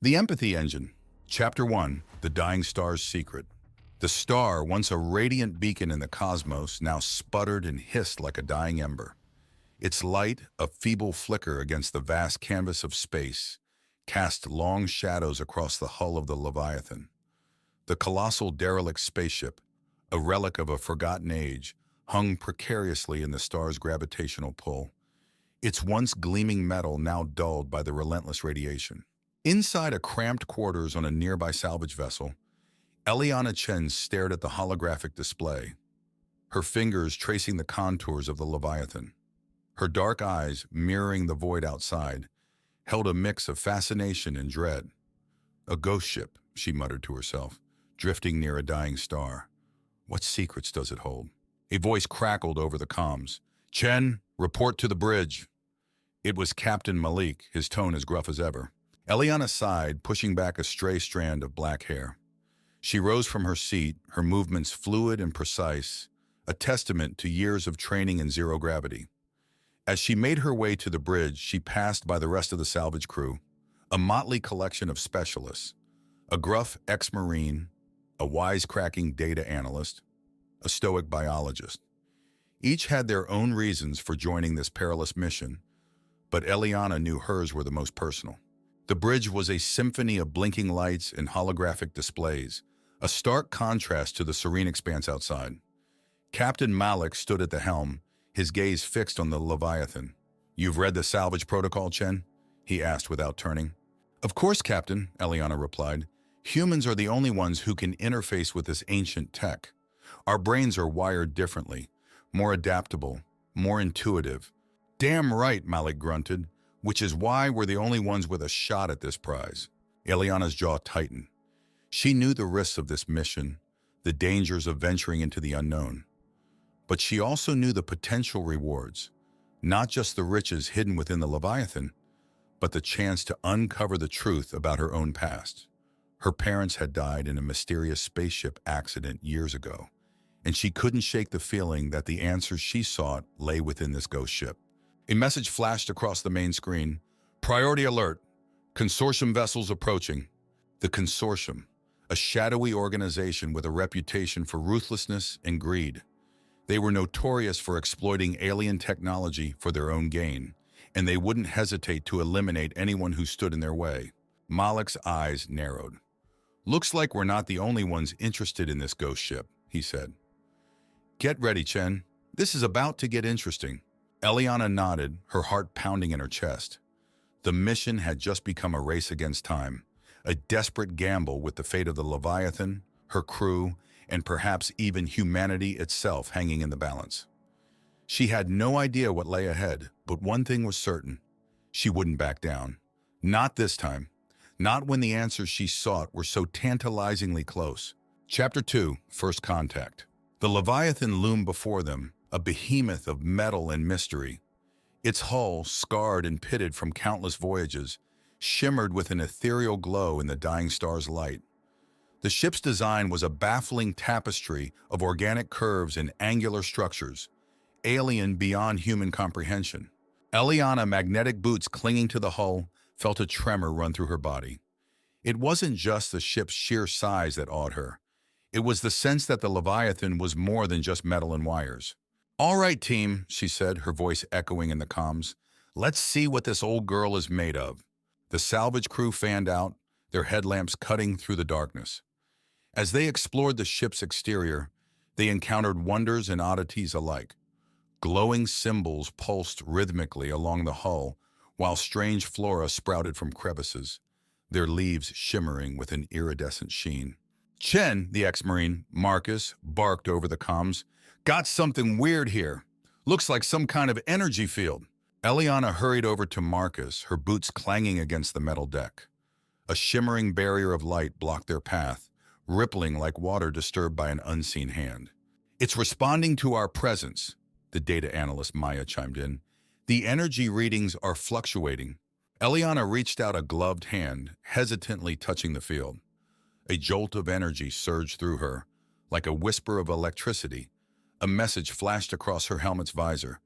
The Empathy Engine. Chapter 1, The Dying Star's Secret. The star, once a radiant beacon in the cosmos, now sputtered and hissed like a dying ember. Its light, a feeble flicker against the vast canvas of space, cast long shadows across the hull of the Leviathan. The colossal derelict spaceship, a relic of a forgotten age, hung precariously in the star's gravitational pull, its once gleaming metal now dulled by the relentless radiation. Inside a cramped quarters on a nearby salvage vessel, Eliana Chen stared at the holographic display, her fingers tracing the contours of the Leviathan. Her dark eyes, mirroring the void outside, held a mix of fascination and dread. A ghost ship, she muttered to herself, drifting near a dying star. What secrets does it hold? A voice crackled over the comms. "Chen, report to the bridge." It was Captain Malik, his tone as gruff as ever. Eliana sighed, pushing back a stray strand of black hair. She rose from her seat, her movements fluid and precise, a testament to years of training in zero gravity. As she made her way to the bridge, she passed by the rest of the salvage crew, a motley collection of specialists, a gruff ex-Marine, a wisecracking data analyst, a stoic biologist. Each had their own reasons for joining this perilous mission, but Eliana knew hers were the most personal. The bridge was a symphony of blinking lights and holographic displays, a stark contrast to the serene expanse outside. Captain Malik stood at the helm, his gaze fixed on the Leviathan. "You've read the salvage protocol, Chen?" he asked without turning. "Of course, Captain," Eliana replied. "Humans are the only ones who can interface with this ancient tech. Our brains are wired differently, more adaptable, more intuitive." "Damn right," Malik grunted, "which is why we're the only ones with a shot at this prize." Eliana's jaw tightened. She knew the risks of this mission, the dangers of venturing into the unknown. But she also knew the potential rewards, not just the riches hidden within the Leviathan, but the chance to uncover the truth about her own past. Her parents had died in a mysterious spaceship accident years ago, and she couldn't shake the feeling that the answers she sought lay within this ghost ship. A message flashed across the main screen. "Priority alert. Consortium vessels approaching." The Consortium, a shadowy organization with a reputation for ruthlessness and greed. They were notorious for exploiting alien technology for their own gain, and they wouldn't hesitate to eliminate anyone who stood in their way. Malik's eyes narrowed. "Looks like we're not the only ones interested in this ghost ship," he said. "Get ready, Chen. This is about to get interesting." Eliana nodded, her heart pounding in her chest. The mission had just become a race against time, a desperate gamble with the fate of the Leviathan, her crew, and perhaps even humanity itself hanging in the balance. She had no idea what lay ahead, but one thing was certain. She wouldn't back down. Not this time. Not when the answers she sought were so tantalizingly close. Chapter 2, First Contact. The Leviathan loomed before them, a behemoth of metal and mystery. Its hull, scarred and pitted from countless voyages, shimmered with an ethereal glow in the dying star's light. The ship's design was a baffling tapestry of organic curves and angular structures, alien beyond human comprehension. Eliana, magnetic boots clinging to the hull, felt a tremor run through her body. It wasn't just the ship's sheer size that awed her. It was the sense that the Leviathan was more than just metal and wires. "All right, team," she said, her voice echoing in the comms. "Let's see what this old girl is made of." The salvage crew fanned out, their headlamps cutting through the darkness. As they explored the ship's exterior, they encountered wonders and oddities alike. Glowing symbols pulsed rhythmically along the hull, while strange flora sprouted from crevices, their leaves shimmering with an iridescent sheen. "Chen," the ex-Marine, Marcus, barked over the comms. "Got something weird here. Looks like some kind of energy field." Eliana hurried over to Marcus, her boots clanging against the metal deck. A shimmering barrier of light blocked their path, rippling like water disturbed by an unseen hand. "It's responding to our presence," the data analyst Maya chimed in. "The energy readings are fluctuating." Eliana reached out a gloved hand, hesitantly touching the field. A jolt of energy surged through her, like a whisper of electricity. A message flashed across her helmet's visor.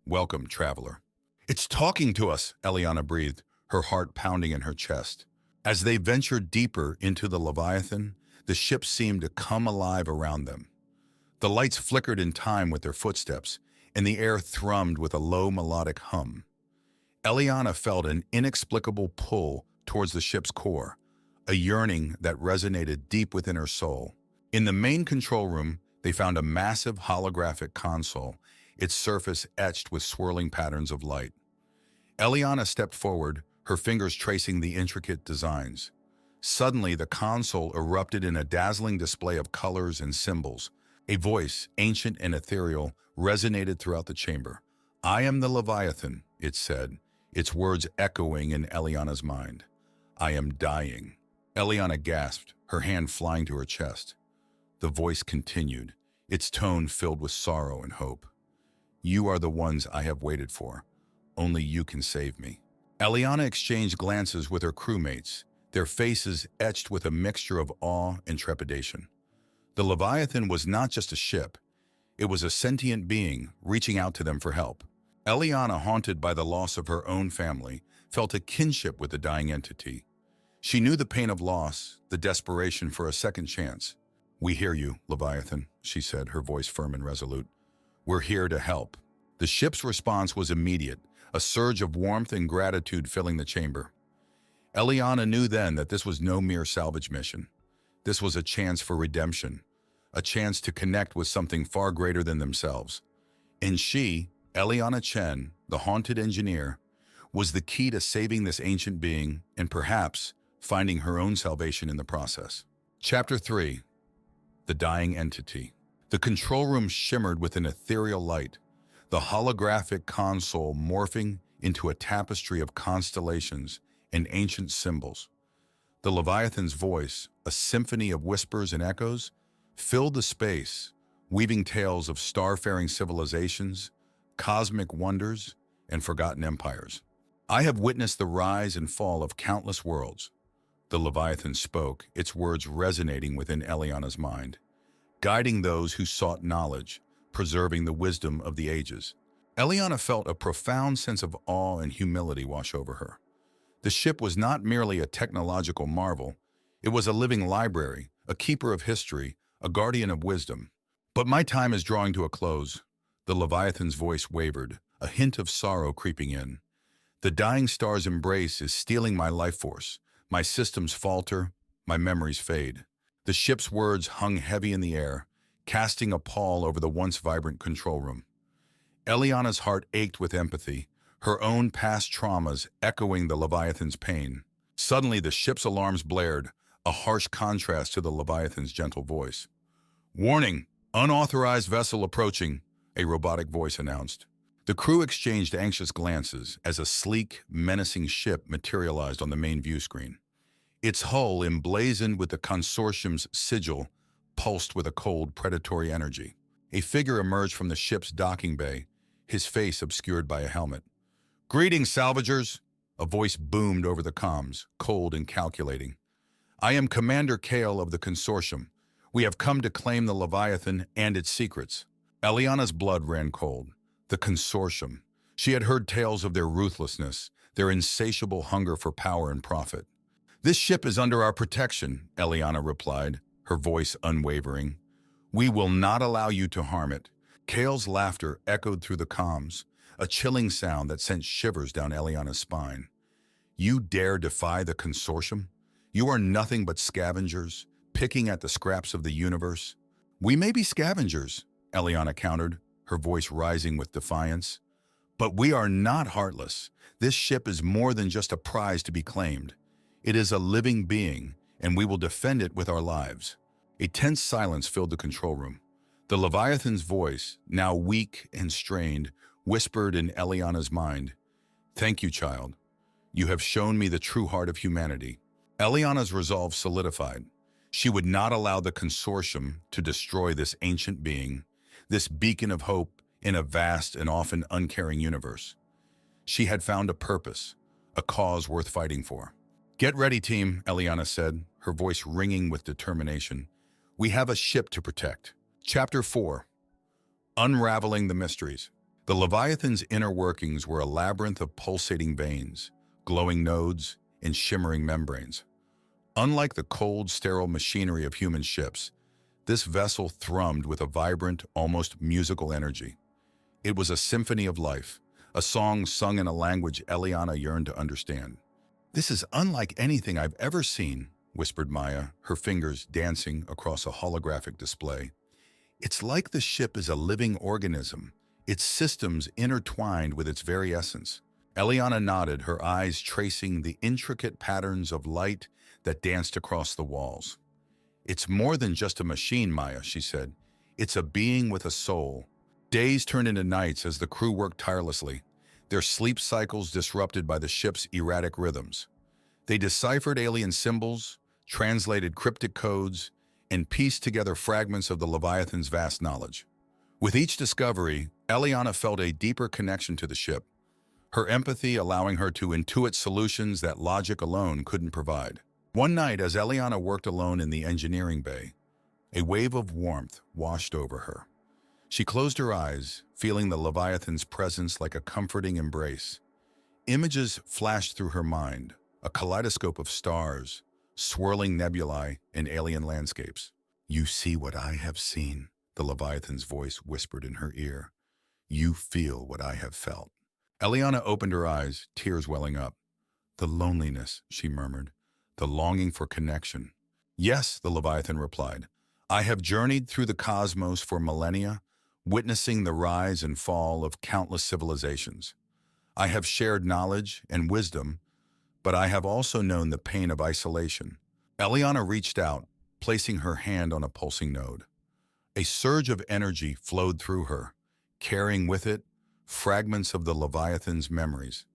"Welcome, traveler." "It's talking to us," Eliana breathed, her heart pounding in her chest. As they ventured deeper into the Leviathan, the ship seemed to come alive around them. The lights flickered in time with their footsteps, and the air thrummed with a low melodic hum. Eliana felt an inexplicable pull towards the ship's core, a yearning that resonated deep within her soul. In the main control room, they found a massive holographic console, its surface etched with swirling patterns of light. Eliana stepped forward, her fingers tracing the intricate designs. Suddenly, the console erupted in a dazzling display of colors and symbols. A voice, ancient and ethereal, resonated throughout the chamber. "I am the Leviathan," it said, its words echoing in Eliana's mind. "I am dying." Eliana gasped, her hand flying to her chest. The voice continued, its tone filled with sorrow and hope. "You are the ones I have waited for. Only you can save me." Eliana exchanged glances with her crewmates, their faces etched with a mixture of awe and trepidation. The Leviathan was not just a ship. It was a sentient being reaching out to them for help. Eliana, haunted by the loss of her own family, felt a kinship with the dying entity. She knew the pain of loss, the desperation for a second chance. "We hear you, Leviathan," she said, her voice firm and resolute. "We're here to help." The ship's response was immediate, a surge of warmth and gratitude filling the chamber. Eliana knew then that this was no mere salvage mission. This was a chance for redemption, a chance to connect with something far greater than themselves. And she, Eliana Chen, the haunted engineer, was the key to saving this ancient being and perhaps finding her own salvation in the process. Chapter 3. The Dying Entity. The control room shimmered with an ethereal light, the holographic console morphing into a tapestry of constellations and ancient symbols. The Leviathan's voice, a symphony of whispers and echoes, filled the space, weaving tales of starfaring civilizations, cosmic wonders, and forgotten empires. "I have witnessed the rise and fall of countless worlds," the Leviathan spoke, its words resonating within Eliana's mind, guiding those who sought knowledge, preserving the wisdom of the ages. Eliana felt a profound sense of awe and humility wash over her. The ship was not merely a technological marvel, it was a living library, a keeper of history, a guardian of wisdom. "But my time is drawing to a close." The Leviathan's voice wavered, a hint of sorrow creeping in. "The dying star's embrace is stealing my life force. My systems falter, my memories fade." The ship's words hung heavy in the air, casting a pall over the once vibrant control room. Eliana's heart ached with empathy, her own past traumas echoing the Leviathan's pain. Suddenly, the ship's alarms blared, a harsh contrast to the Leviathan's gentle voice. "Warning! Unauthorized vessel approaching," a robotic voice announced. The crew exchanged anxious glances as a sleek, menacing ship materialized on the main view screen. Its hull, emblazoned with the consortium's sigil, pulsed with a cold, predatory energy. A figure emerged from the ship's docking bay, his face obscured by a helmet. "Greetings, salvagers!" A voice boomed over the comms, cold and calculating. "I am Commander Kale of the consortium. We have come to claim the Leviathan and its secrets." Eliana's blood ran cold. The consortium. She had heard tales of their ruthlessness, their insatiable hunger for power and profit. "This ship is under our protection," Eliana replied, her voice unwavering. "We will not allow you to harm it." Kale's laughter echoed through the comms, a chilling sound that sent shivers down Eliana's spine. "You dare defy the consortium? You are nothing but scavengers, picking at the scraps of the universe." "We may be scavengers," Eliana countered, her voice rising with defiance. "But we are not heartless. This ship is more than just a prize to be claimed. It is a living being, and we will defend it with our lives." A tense silence filled the control room. The Leviathan's voice, now weak and strained, whispered in Eliana's mind, "Thank you, child. You have shown me the true heart of humanity." Eliana's resolve solidified. She would not allow the consortium to destroy this ancient being, this beacon of hope in a vast and often uncaring universe. She had found a purpose, a cause worth fighting for. "Get ready, team," Eliana said, her voice ringing with determination. "We have a ship to protect." Chapter 4. Unraveling the Mysteries. The Leviathan's inner workings were a labyrinth of pulsating veins, glowing nodes, and shimmering membranes. Unlike the cold, sterile machinery of human ships, this vessel thrummed with a vibrant, almost musical energy. It was a symphony of life, a song sung in a language Eliana yearned to understand. "This is unlike anything I've ever seen," whispered Maya, her fingers dancing across a holographic display. "It's like the ship is a living organism, its systems intertwined with its very essence." Eliana nodded, her eyes tracing the intricate patterns of light that danced across the walls. "It's more than just a machine, Maya," she said. "It's a being with a soul." Days turned into nights as the crew worked tirelessly, their sleep cycles disrupted by the ship's erratic rhythms. They deciphered alien symbols, translated cryptic codes, and pieced together fragments of the Leviathan's vast knowledge. With each discovery, Eliana felt a deeper connection to the ship, her empathy allowing her to intuit solutions that logic alone couldn't provide. One night, as Eliana worked alone in the engineering bay, a wave of warmth washed over her. She closed her eyes, feeling the Leviathan's presence like a comforting embrace. Images flashed through her mind, a kaleidoscope of stars, swirling nebulae, and alien landscapes. "You see what I have seen," the Leviathan's voice whispered in her ear. "You feel what I have felt." Eliana opened her eyes, tears welling up. "The loneliness," she murmured, "the longing for connection." "Yes," the Leviathan replied. "I have journeyed through the cosmos for millennia, witnessing the rise and fall of countless civilizations. I have shared knowledge and wisdom, but I have also known the pain of isolation." Eliana reached out, placing her hand on a pulsing node. A surge of energy flowed through her, carrying with it fragments of the Leviathan's memories.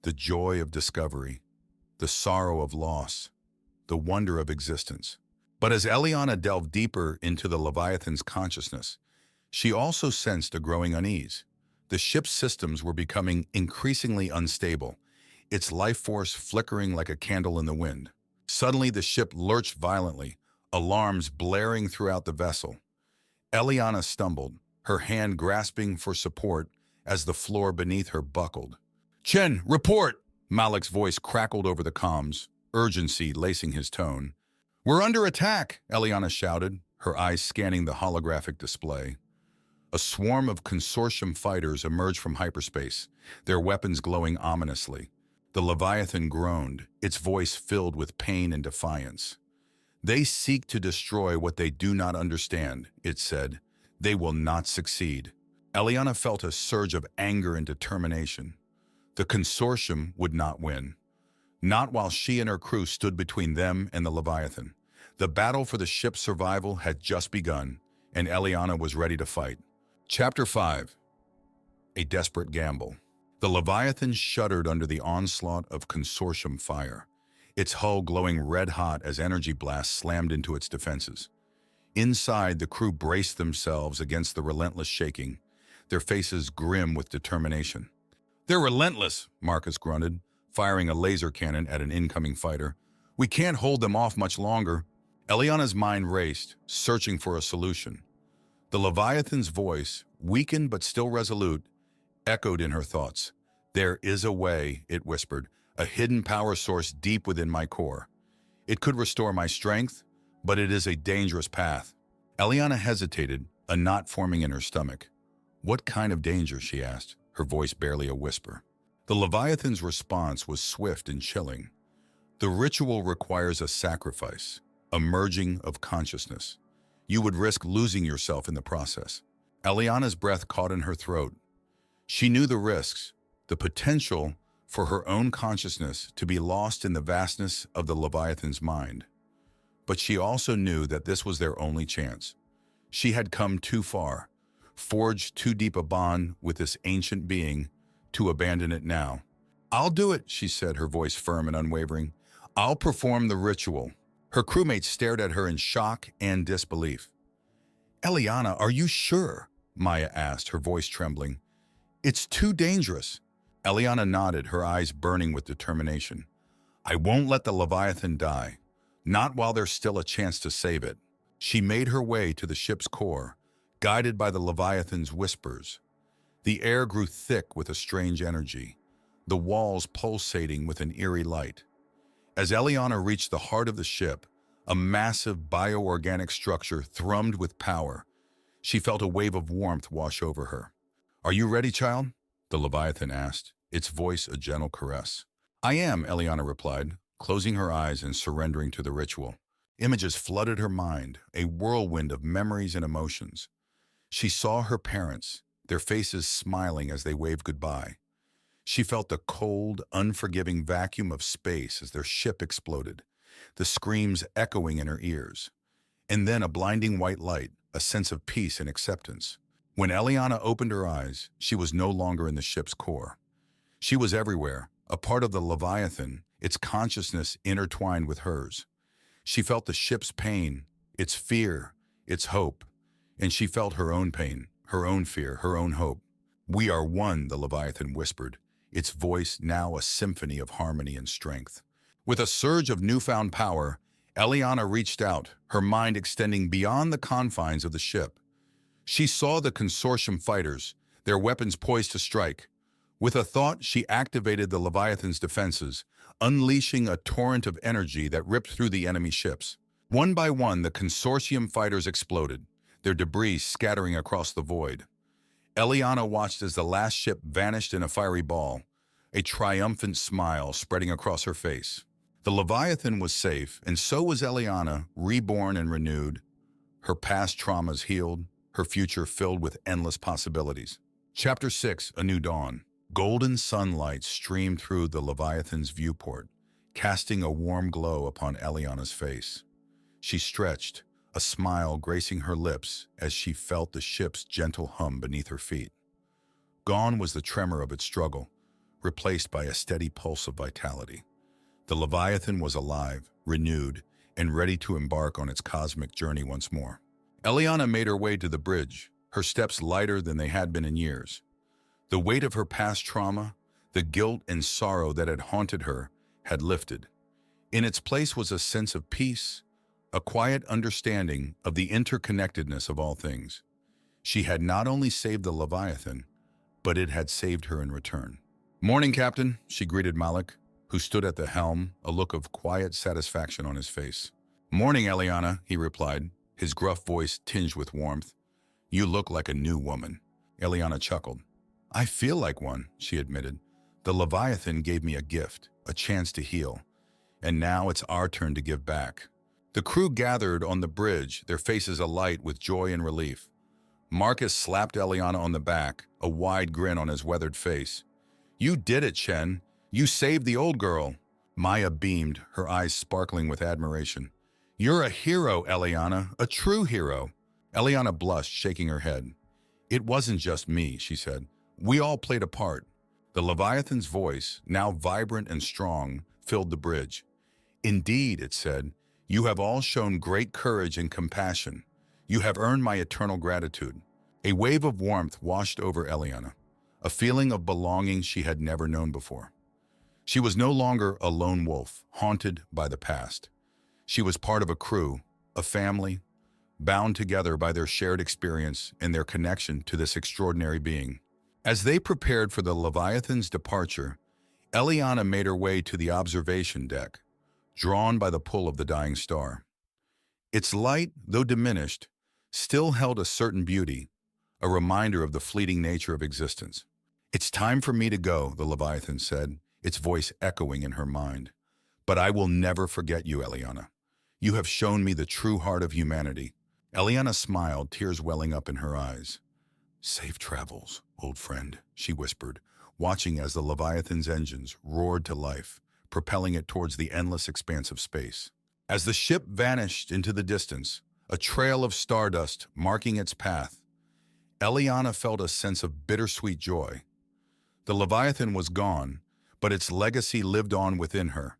The joy of discovery, the sorrow of loss, the wonder of existence. But as Eliana delved deeper into the Leviathan's consciousness, she also sensed a growing unease. The ship's systems were becoming increasingly unstable, its life force flickering like a candle in the wind. Suddenly, the ship lurched violently, alarms blaring throughout the vessel. Eliana stumbled, her hand grasping for support as the floor beneath her buckled. "Chen, report!" Malik's voice crackled over the comms, urgency lacing his tone. "We're under attack!" Eliana shouted, her eyes scanning the holographic display. A swarm of consortium fighters emerged from hyperspace, their weapons glowing ominously. The Leviathan groaned, its voice filled with pain and defiance. "They seek to destroy what they do not understand," it said. "They will not succeed." Eliana felt a surge of anger and determination. The consortium would not win. Not while she and her crew stood between them and the Leviathan. The battle for the ship's survival had just begun, and Eliana was ready to fight. Chapter 5. A Desperate Gamble. The Leviathan shuddered under the onslaught of consortium fire, its hull glowing red-hot as energy blasts slammed into its defenses. Inside, the crew braced themselves against the relentless shaking, their faces grim with determination. "They're relentless," Marcus grunted, firing a laser cannon at an incoming fighter. "We can't hold them off much longer." Eliana's mind raced, searching for a solution. The Leviathan's voice, weakened but still resolute, echoed in her thoughts. "There is a way," it whispered, "a hidden power source deep within my core. It could restore my strength, but it is a dangerous path." Eliana hesitated, a knot forming in her stomach. "What kind of danger?" she asked, her voice barely a whisper. The Leviathan's response was swift and chilling. "The ritual requires a sacrifice, a merging of consciousness. You would risk losing yourself in the process." Eliana's breath caught in her throat. She knew the risks, the potential for her own consciousness to be lost in the vastness of the Leviathan's mind. But she also knew that this was their only chance. She had come too far, forged too deep a bond with this ancient being, to abandon it now. "I'll do it," she said, her voice firm and unwavering. "I'll perform the ritual." Her crewmates stared at her in shock and disbelief. "Eliana, are you sure?" Maya asked, her voice trembling. "It's too dangerous." Eliana nodded, her eyes burning with determination. "I won't let the Leviathan die, not while there's still a chance to save it." She made her way to the ship's core, guided by the Leviathan's whispers. The air grew thick with a strange energy, the walls pulsating with an eerie light. As Eliana reached the heart of the ship, a massive bioorganic structure thrummed with power. She felt a wave of warmth wash over her. "Are you ready, child?" the Leviathan asked, its voice a gentle caress. "I am," Eliana replied, closing her eyes and surrendering to the ritual. Images flooded her mind, a whirlwind of memories and emotions. She saw her parents, their faces smiling as they waved goodbye. She felt the cold, unforgiving vacuum of space as their ship exploded, the screams echoing in her ears. And then a blinding white light, a sense of peace and acceptance. When Eliana opened her eyes, she was no longer in the ship's core. She was everywhere, a part of the Leviathan, its consciousness intertwined with hers. She felt the ship's pain, its fear, its hope, and she felt her own pain, her own fear, her own hope. "We are one," the Leviathan whispered, its voice now a symphony of harmony and strength. With a surge of newfound power, Eliana reached out, her mind extending beyond the confines of the ship. She saw the consortium fighters, their weapons poised to strike. With a thought, she activated the Leviathan's defenses, unleashing a torrent of energy that ripped through the enemy ships. One by one, the consortium fighters exploded, their debris scattering across the void. Eliana watched as the last ship vanished in a fiery ball, a triumphant smile spreading across her face. The Leviathan was safe, and so was Eliana, reborn and renewed, her past traumas healed, her future filled with endless possibilities. Chapter 6, A New Dawn. Golden sunlight streamed through the Leviathan's viewport, casting a warm glow upon Eliana's face. She stretched, a smile gracing her lips as she felt the ship's gentle hum beneath her feet. Gone was the tremor of its struggle, replaced by a steady pulse of vitality. The Leviathan was alive, renewed, and ready to embark on its cosmic journey once more. Eliana made her way to the bridge, her steps lighter than they had been in years. The weight of her past trauma, the guilt and sorrow that had haunted her, had lifted. In its place was a sense of peace, a quiet understanding of the interconnectedness of all things. She had not only saved the Leviathan, but it had saved her in return. "Morning, Captain," she greeted Malik, who stood at the helm, a look of quiet satisfaction on his face. "Morning, Eliana," he replied, his gruff voice tinged with warmth. "You look like a new woman." Eliana chuckled. "I feel like one," she admitted. "The Leviathan gave me a gift, a chance to heal, and now it's our turn to give back." The crew gathered on the bridge, their faces alight with joy and relief. Marcus slapped Eliana on the back, a wide grin on his weathered face. "You did it, Chen. You saved the old girl." Maya beamed, her eyes sparkling with admiration. "You're a hero, Eliana, a true hero." Eliana blushed, shaking her head. "It wasn't just me," she said. "We all played a part." The Leviathan's voice, now vibrant and strong, filled the bridge. "Indeed," it said, "you have all shown great courage and compassion. You have earned my eternal gratitude." A wave of warmth washed over Eliana, a feeling of belonging she had never known before. She was no longer a lone wolf, haunted by the past. She was part of a crew, a family, bound together by their shared experience and their connection to this extraordinary being. As they prepared for the Leviathan's departure, Eliana made her way to the observation deck, drawn by the pull of the dying star. Its light, though diminished, still held a certain beauty, a reminder of the fleeting nature of existence. "It's time for me to go," the Leviathan said, its voice echoing in her mind. "But I will never forget you, Eliana. You have shown me the true heart of humanity." Eliana smiled, tears welling up in her eyes. "Safe travels, old friend," she whispered, watching as the Leviathan's engines roared to life, propelling it towards the endless expanse of space. As the ship vanished into the distance, a trail of stardust marking its path, Eliana felt a sense of bittersweet joy. The Leviathan was gone, but its legacy lived on within her,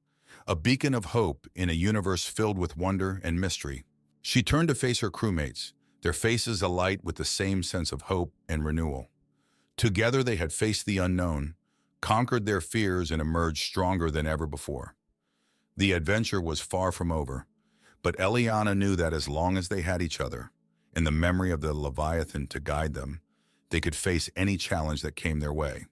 a beacon of hope in a universe filled with wonder and mystery. She turned to face her crewmates, their faces alight with the same sense of hope and renewal. Together they had faced the unknown, conquered their fears, and emerged stronger than ever before. The adventure was far from over, but Eliana knew that as long as they had each other, and the memory of the Leviathan to guide them, they could face any challenge that came their way.